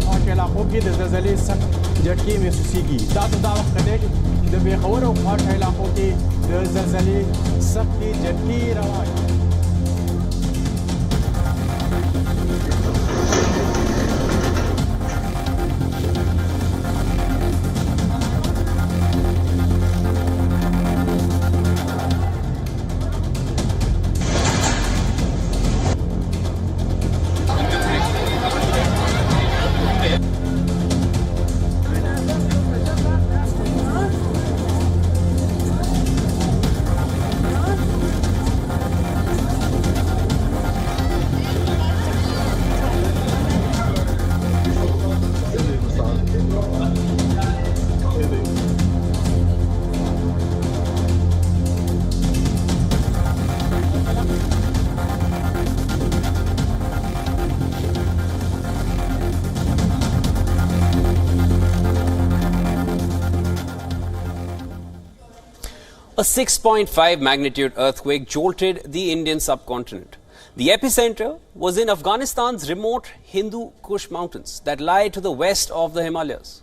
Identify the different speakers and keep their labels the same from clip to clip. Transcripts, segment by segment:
Speaker 1: خواږه علاقو کې د زلزلې سخت جھټکې محسوسېږي. دا وخت دی چې د پېښور او خواږه علاقو کې د زلزلې سختې جھټکې روان دي.
Speaker 2: A 6.5 magnitude earthquake jolted the Indian subcontinent. The epicenter was in Afghanistan's remote Hindu Kush mountains that lie to the west of the Himalayas.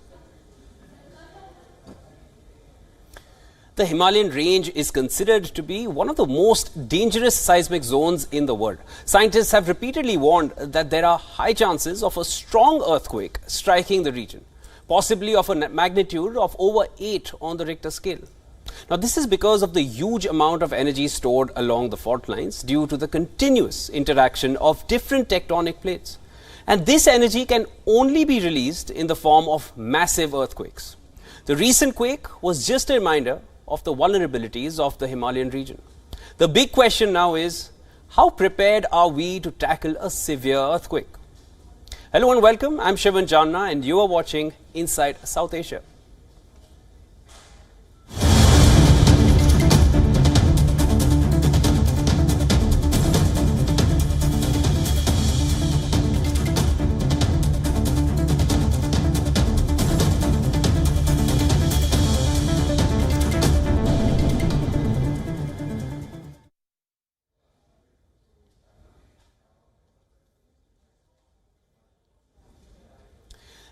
Speaker 2: The Himalayan range is considered to be one of the most dangerous seismic zones in the world. Scientists have repeatedly warned that there are high chances of a strong earthquake striking the region, possibly of a magnitude of over 8 on the Richter scale. Now, this is because of the huge amount of energy stored along the fault lines due to the continuous interaction of different tectonic plates. And this energy can only be released in the form of massive earthquakes. The recent quake was just a reminder of the vulnerabilities of the Himalayan region. The big question now is, how prepared are we to tackle a severe earthquake? Hello and welcome. I'm Shivan Janna and you are watching Inside South Asia.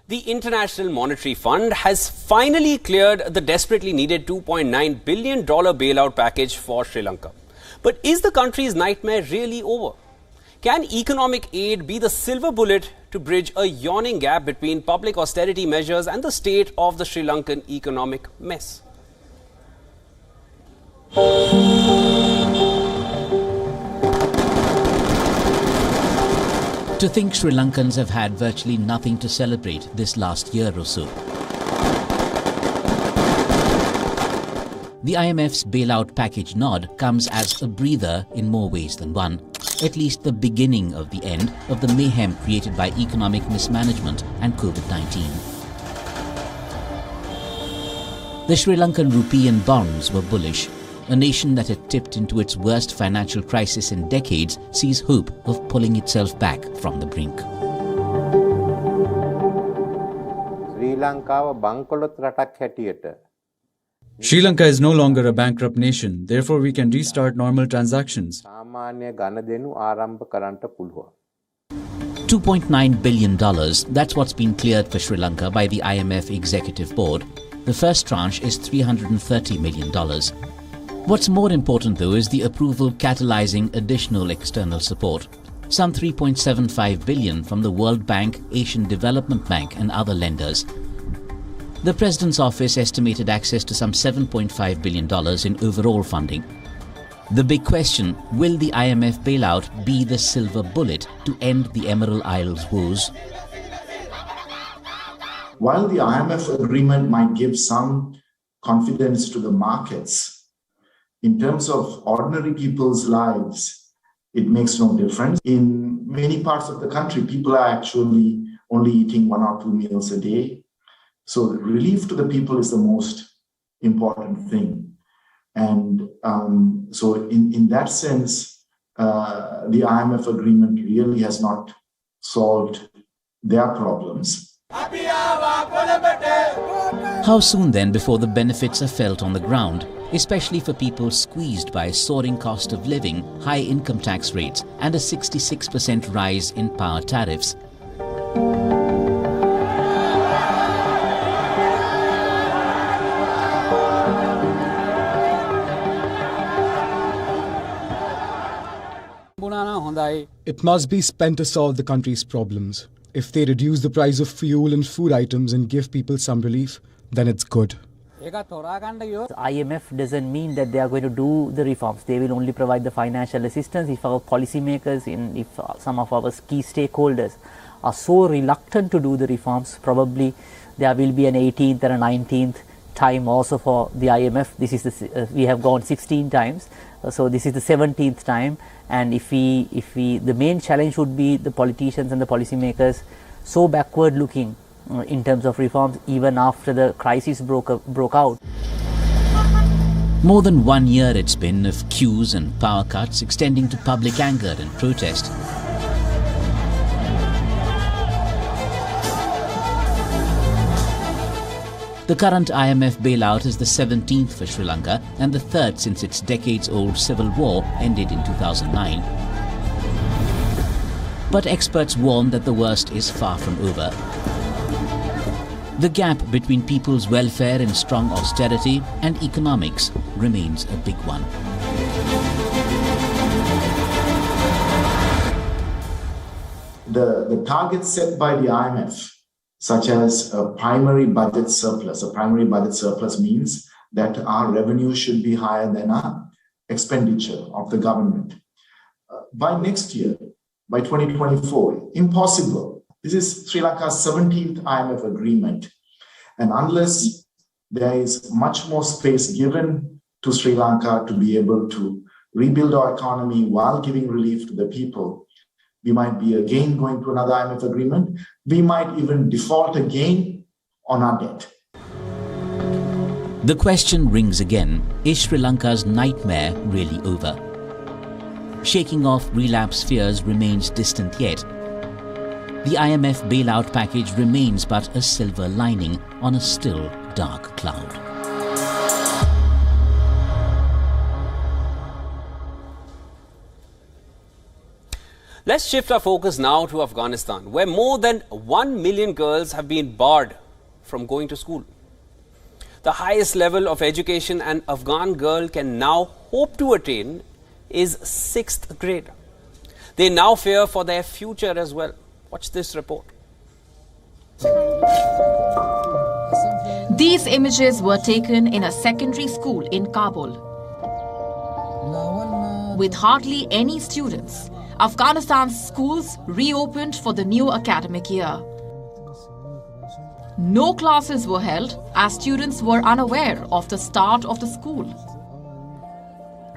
Speaker 2: The International Monetary Fund has finally cleared the desperately needed $2.9 billion bailout package for Sri Lanka. But is the country's nightmare really over? Can economic aid be the silver bullet to bridge a yawning gap between public austerity measures and the state of the Sri Lankan economic mess?
Speaker 3: To think Sri Lankans have had virtually nothing to celebrate this last year or so. The IMF's bailout package nod comes as a breather in more ways than one, at least the beginning of the end of the mayhem created by economic mismanagement and COVID-19. The Sri Lankan rupee and bonds were bullish. A nation that had tipped into its worst financial crisis in decades sees hope of pulling itself back from the brink.
Speaker 4: Sri Lanka is no longer a bankrupt nation, therefore we can restart normal transactions.
Speaker 3: $2.9 billion, that's what's been cleared for Sri Lanka by the IMF Executive Board. The first tranche is $330 million. What's more important though is the approval catalyzing additional external support. Some $3.75 billion from the World Bank, Asian Development Bank and other lenders. The President's office estimated access to some $7.5 billion in overall funding. The big question, will the IMF bailout be the silver bullet to end the Emerald Isles woes?
Speaker 5: While the IMF agreement might give some confidence to the markets, in terms of ordinary people's lives, it makes no difference. In many parts of the country, people are actually only eating 1 or 2 meals a day. So relief to the people is the most important thing. And so in that sense, the IMF agreement really has not solved their problems.
Speaker 3: How soon then before the benefits are felt on the ground, especially for people squeezed by soaring cost of living, high income tax rates and a 66% rise in power tariffs?
Speaker 6: It must be spent to solve the country's problems. If they reduce the price of fuel and food items and give people some relief, then it's good.
Speaker 7: IMF doesn't mean that they are going to do the reforms. They will only provide the financial assistance. If our policymakers, if some of our key stakeholders are so reluctant to do the reforms, probably there will be an 18th or a 19th time also for the IMF. This is we have gone 16 times, so this is the 17th time. And if we, the main challenge would be the politicians and the policymakers so backward looking in terms of reforms even after the crisis broke out.
Speaker 3: More than 1 year it's been of queues and power cuts extending to public anger and protest. The current IMF bailout is the 17th for Sri Lanka and the third since its decades-old civil war ended in 2009. But experts warn that the worst is far from over. The gap between people's welfare and strong austerity and economics remains a big one.
Speaker 5: The targets set by the IMF, such as a primary budget surplus. A primary budget surplus means that our revenue should be higher than our expenditure of the government. By next year, by 2024, impossible. This is Sri Lanka's 17th IMF agreement. And unless there is much more space given to Sri Lanka to be able to rebuild our economy while giving relief to the people, we might be again going to another IMF agreement. We might even default again on our debt.
Speaker 3: The question rings again, is Sri Lanka's nightmare really over? Shaking off relapse fears remains distant yet. The IMF bailout package remains but a silver lining on a still dark cloud.
Speaker 2: Let's shift our focus now to Afghanistan, where more than 1 million girls have been barred from going to school. The highest level of education an Afghan girl can now hope to attain is 6th grade. They now fear for their future as well. Watch this report.
Speaker 8: These images were taken in a secondary school in Kabul. With hardly any students, Afghanistan's schools reopened for the new academic year. No classes were held as students were unaware of the start of the school.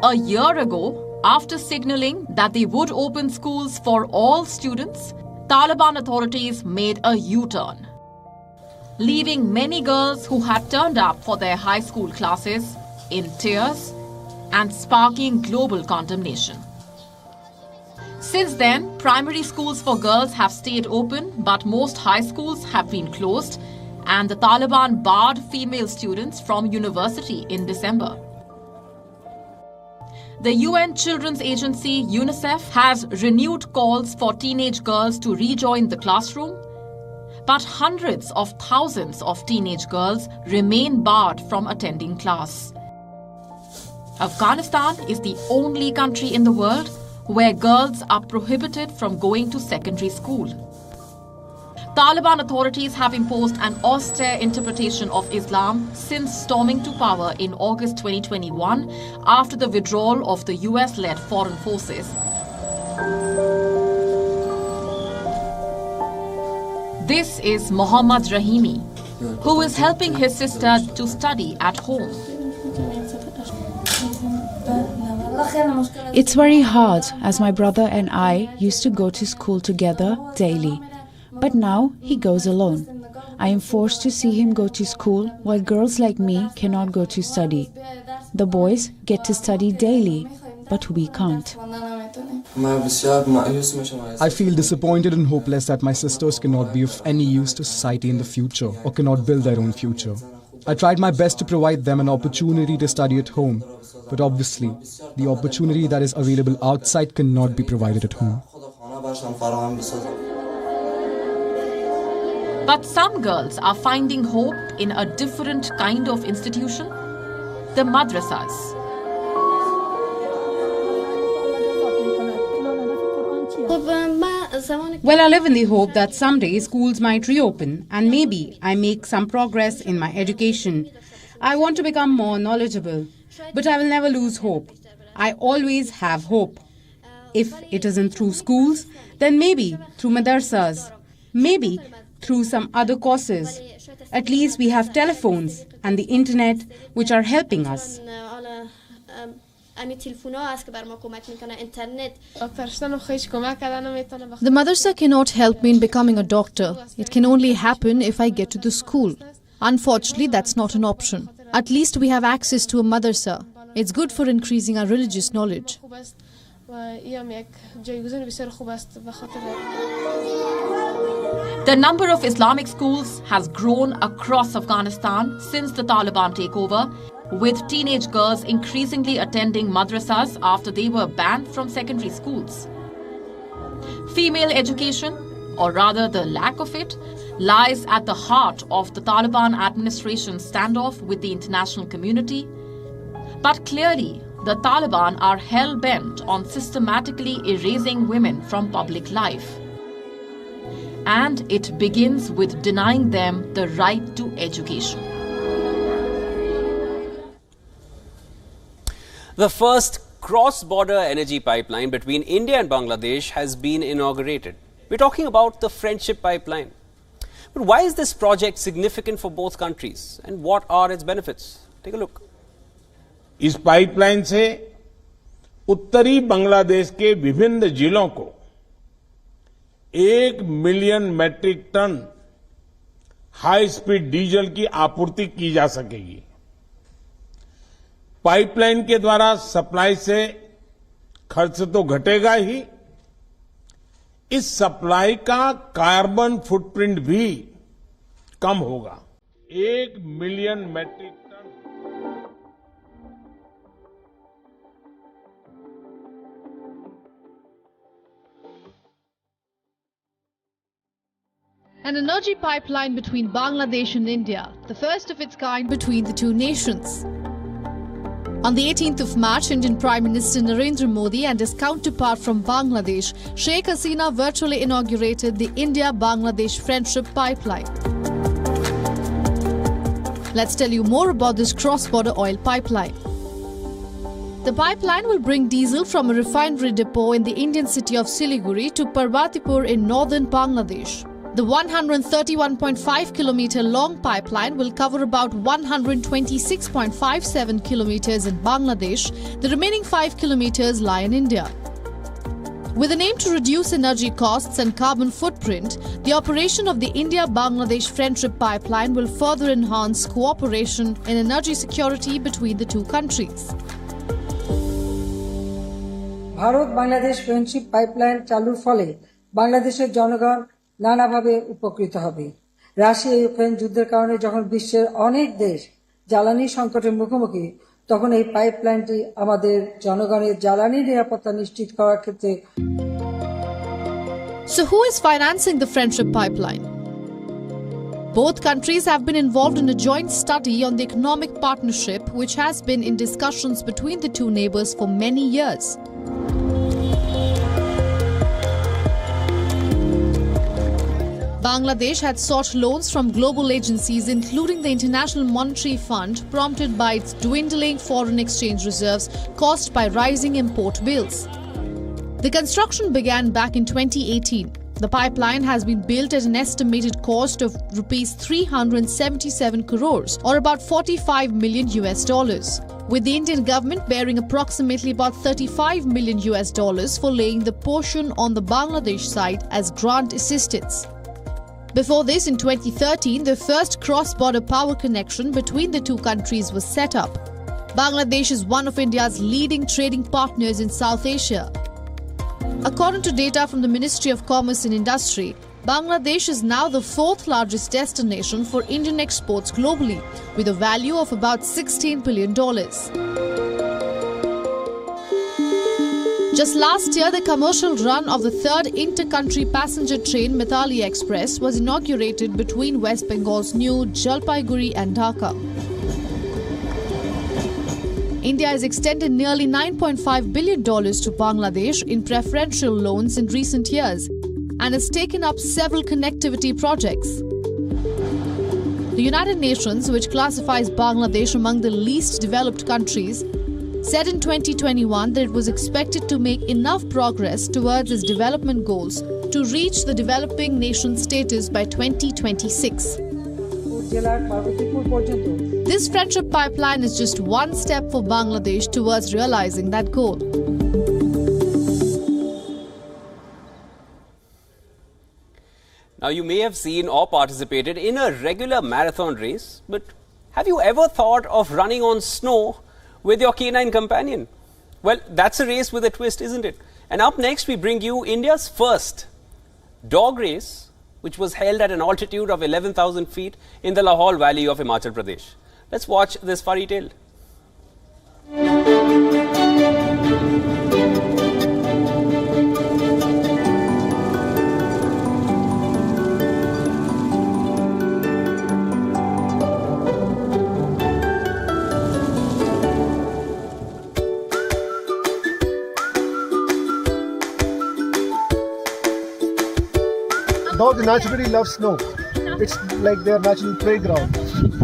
Speaker 8: A year ago, after signaling that they would open schools for all students, Taliban authorities made a U-turn, leaving many girls who had turned up for their high school classes in tears and sparking global condemnation. Since then, primary schools for girls have stayed open, but most high schools have been closed, and the Taliban barred female students from university in December. The UN Children's Agency, UNICEF, has renewed calls for teenage girls to rejoin the classroom, but hundreds of thousands of teenage girls remain barred from attending class. Afghanistan is the only country in the world where girls are prohibited from going to secondary school. Taliban authorities have imposed an austere interpretation of Islam since storming to power in August 2021 after the withdrawal of the US-led foreign forces. This is Mohammad Rahimi, who is helping his sister to study at home.
Speaker 9: It's very hard as my brother and I used to go to school together daily. But now he goes alone. I am forced to see him go to school while girls like me cannot go to study. The boys get to study daily, but we can't.
Speaker 6: I feel disappointed and hopeless that my sisters cannot be of any use to society in the future or cannot build their own future. I tried my best to provide them an opportunity to study at home, but obviously, the opportunity that is available outside cannot be provided at home.
Speaker 8: But some girls are finding hope in a different kind of institution, the madrasas.
Speaker 10: Well, I live in the hope that someday schools might reopen and maybe I make some progress in my education. I want to become more knowledgeable, but I will never lose hope. I always have hope. If it isn't through schools, then maybe through madrasas, maybe through some other courses. At least we have telephones and the internet which are helping us.
Speaker 11: The madrasa cannot help me in becoming a doctor. It can only happen if I get to the school. Unfortunately, that's not an option. At least we have access to a madrasa. It's good for increasing our religious knowledge.
Speaker 8: The number of Islamic schools has grown across Afghanistan since the Taliban takeover, with teenage girls increasingly attending madrasas after they were banned from secondary schools. Female education, or rather the lack of it, lies at the heart of the Taliban administration's standoff with the international community. But clearly, the Taliban are hell-bent on systematically erasing women from public life. And it begins with denying them the right to education.
Speaker 2: The first cross-border energy pipeline between India and Bangladesh has been inaugurated. We're talking about the Friendship Pipeline. But why is this project significant for both countries and what are its benefits? Take a look.
Speaker 12: इस pipeline से उत्तरी बांग्लादेश के विभिन्न जिलों को 1 million metric tonne high speed diesel की आपूर्ति की जा सकेगी। पाइपलाइन के द्वारा सप्लाई से खर्च तो घटेगा ही, इस सप्लाई का कार्बन फुटप्रिंट भी कम होगा। 1 million matric
Speaker 11: An energy pipeline between Bangladesh and India, the first of its kind between the two nations. On the 18th of March, Indian Prime Minister Narendra Modi and his counterpart from Bangladesh, Sheikh Hasina, virtually inaugurated the India-Bangladesh Friendship Pipeline. Let's tell you more about this cross-border oil pipeline. The pipeline will bring diesel from a refinery depot in the Indian city of Siliguri to Parbatipur in northern Bangladesh. The 131.5-kilometer long pipeline will cover about 126.57 kilometers in Bangladesh. The remaining 5 kilometers lie in India. With an aim to reduce energy costs and carbon footprint, the operation of the India-Bangladesh Friendship Pipeline will further enhance cooperation in energy security between the two countries.
Speaker 13: Bharat Bangladesh friendship pipeline চালুর ফলে বাংলাদেশের জনগণ নানাভাবে উপকৃত হবে। Russia Ukraine যুদ্ধের কারণে যখন বিশ্বের অনেক দেশ জ্বালানি সংকটের মুখোমুখি, তখন এই পাইপলাইনটি আমাদের জনগণের জ্বালানি নিরাপত্তা নিশ্চিত করার ক্ষেত্রে।
Speaker 11: So who is financing the Friendship Pipeline? Both countries have been involved in a joint study on the economic partnership, which has been in discussions between the two neighbors for many years. Bangladesh had sought loans from global agencies including the International Monetary Fund, prompted by its dwindling foreign exchange reserves caused by rising import bills. The construction began back in 2018. The pipeline has been built at an estimated cost of rupees 377 crores or about $45 million, with the Indian government bearing approximately about $35 million for laying the portion on the Bangladesh side as grant assistance. Before this, in 2013, the first cross-border power connection between the two countries was set up. Bangladesh is one of India's leading trading partners in South Asia. According to data from the Ministry of Commerce and Industry, Bangladesh is now the fourth largest destination for Indian exports globally, with a value of about $16 billion. Just last year, the commercial run of the third inter-country passenger train Mithali Express was inaugurated between West Bengal's new Jalpaiguri and Dhaka. India has extended nearly $9.5 billion to Bangladesh in preferential loans in recent years and has taken up several connectivity projects. The United Nations, which classifies Bangladesh among the least developed countries, said in 2021 that it was expected to make enough progress towards its development goals to reach the developing nation status by 2026. This friendship pipeline is just one step for Bangladesh towards realizing that goal.
Speaker 2: Now, you may have seen or participated in a regular marathon race, but have you ever thought of running on snow with your canine companion? Well, that's a race with a twist, isn't it? And up next, we bring you India's first dog race, which was held at an altitude of 11,000 feet in the Lahore Valley of Himachal Pradesh. Let's watch this furry tale.
Speaker 14: Dogs naturally love snow. It's like their natural playground.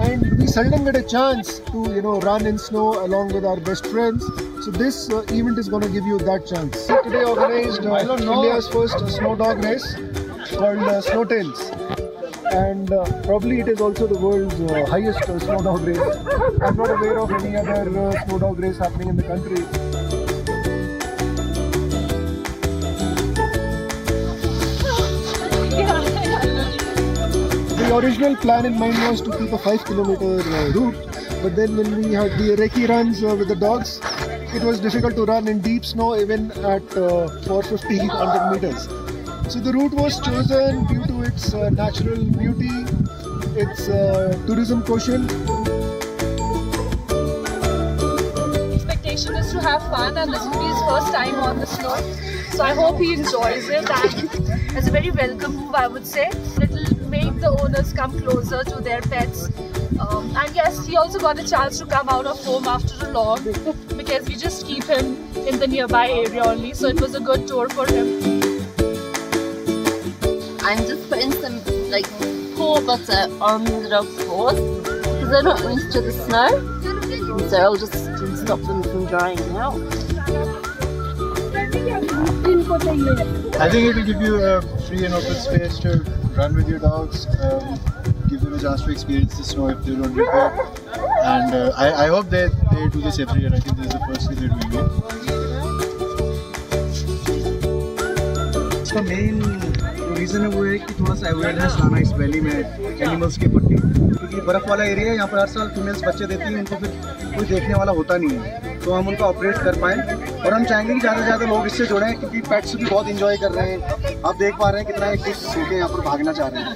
Speaker 14: And we seldom get a chance to, run in snow along with our best friends. So this event is going to give you that chance. So today organized India's first snow dog race called Snow Tails. And probably it is also the world's highest snow dog race. I'm not aware of any other snow dog race happening in the country. The original plan in mind was to keep a 5-kilometer route, but then when we had the recce runs with the dogs, it was difficult to run in deep snow even at 450-100 meters. So the route was chosen due to its natural beauty, its tourism quotient.
Speaker 15: Expectation is to have fun, and this will be his first time on the snow. So I hope he enjoys it, and it's a very welcome move, I would say. It'll make the owners come closer to their pets. And yes, he also got a chance to come out of home after a long, because we just keep him in the nearby area only. So it was a good tour for him.
Speaker 16: I'm just putting some paw butter on the dog's paws because they're not used to the snow. So I'll just stop them from drying out.
Speaker 14: I think it will give you a free and open space to run with your dogs, give them a chance to experience the snow if they don't get there. And I hope they do this every year. I think this is the first year they're doing it.
Speaker 17: The main reason है वो है कि थोड़ा सा awareness लाना इस valley में animals के प्रति, क्योंकि बर्फ वाला एरिया है यहाँ पर हर साल फीमेल्स बच्चे देती हैं, उनको फिर कोई देखने वाला होता नहीं है, तो हम उनका ऑपरेट कर पाएँ और हम चाहेंगे कि ज़्यादा से ज़्यादा लोग इससे जुड़ें, क्योंकि पेट्स भी बहुत इंजॉय कर रहे हैं। आप देख पा रहे हैं कितना एक्टिव होकर यहाँ पर भागना चाह रहे हैं।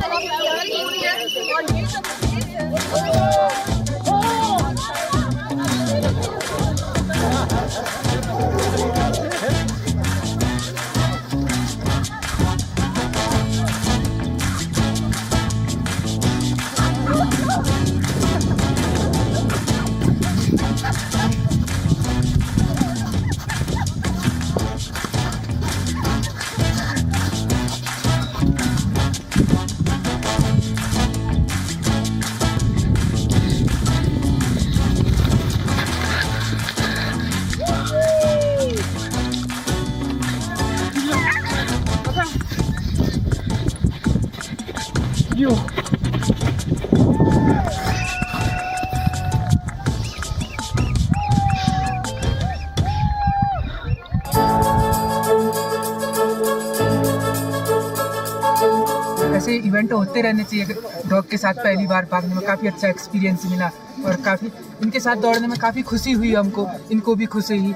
Speaker 18: ऐसे इवेंट होते रहने चाहिए। डॉग के साथ पहली बार भागने में काफ़ी अच्छा एक्सपीरियंस मिला और काफ़ी इनके साथ दौड़ने में काफ़ी खुशी हुई हमको, इनको भी खुशी हुई,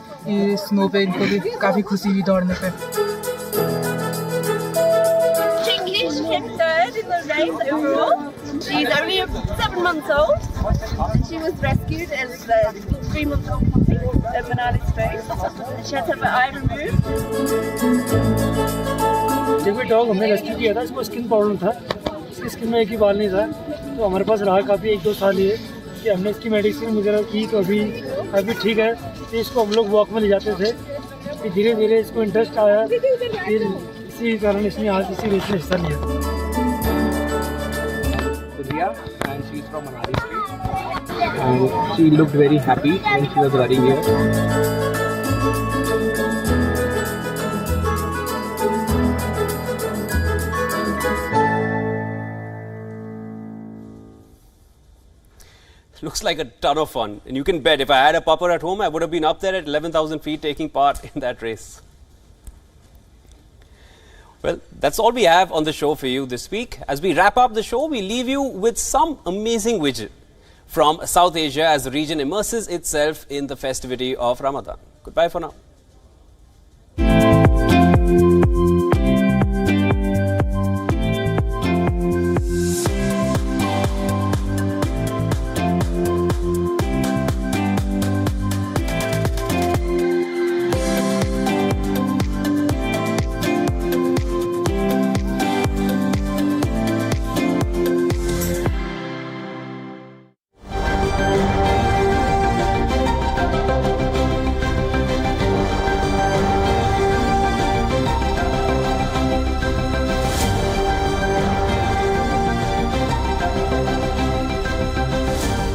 Speaker 18: स्नो पे इनको भी काफ़ी खुशी हुई दौड़ने पे।
Speaker 16: She's only 7 months old. She was rescued as a 3-month-old puppy at Manali's face. She had to have her eye removed.
Speaker 19: जब ये डॉग हमने रेस्क्यू किया था, इसको स्किन प्रॉब्लम था, इसकी स्किन में एक ही बाल नहीं था, तो हमारे पास रहा काफ़ी 1-2 साल ये, कि हमने इसकी मेडिसिन वगैरह की तो अभी ठीक है। तो इसको हम लोग वॉक में ले जाते थे, फिर धीरे धीरे इसको इंटरेस्ट आया, फिर इसी कारण इसने आज इसी रेस में हिस्सा लिया।
Speaker 20: And she's from Manali state, and she looked very happy when she was running here.
Speaker 2: Looks like a ton of fun, and you can bet if I had a pupper at home, I would have been up there at 11,000 feet taking part in that race. Well, that's all we have on the show for you this week. As we wrap up the show, we leave you with some amazing widget from South Asia as the region immerses itself in the festivity of Ramadan. Goodbye for now.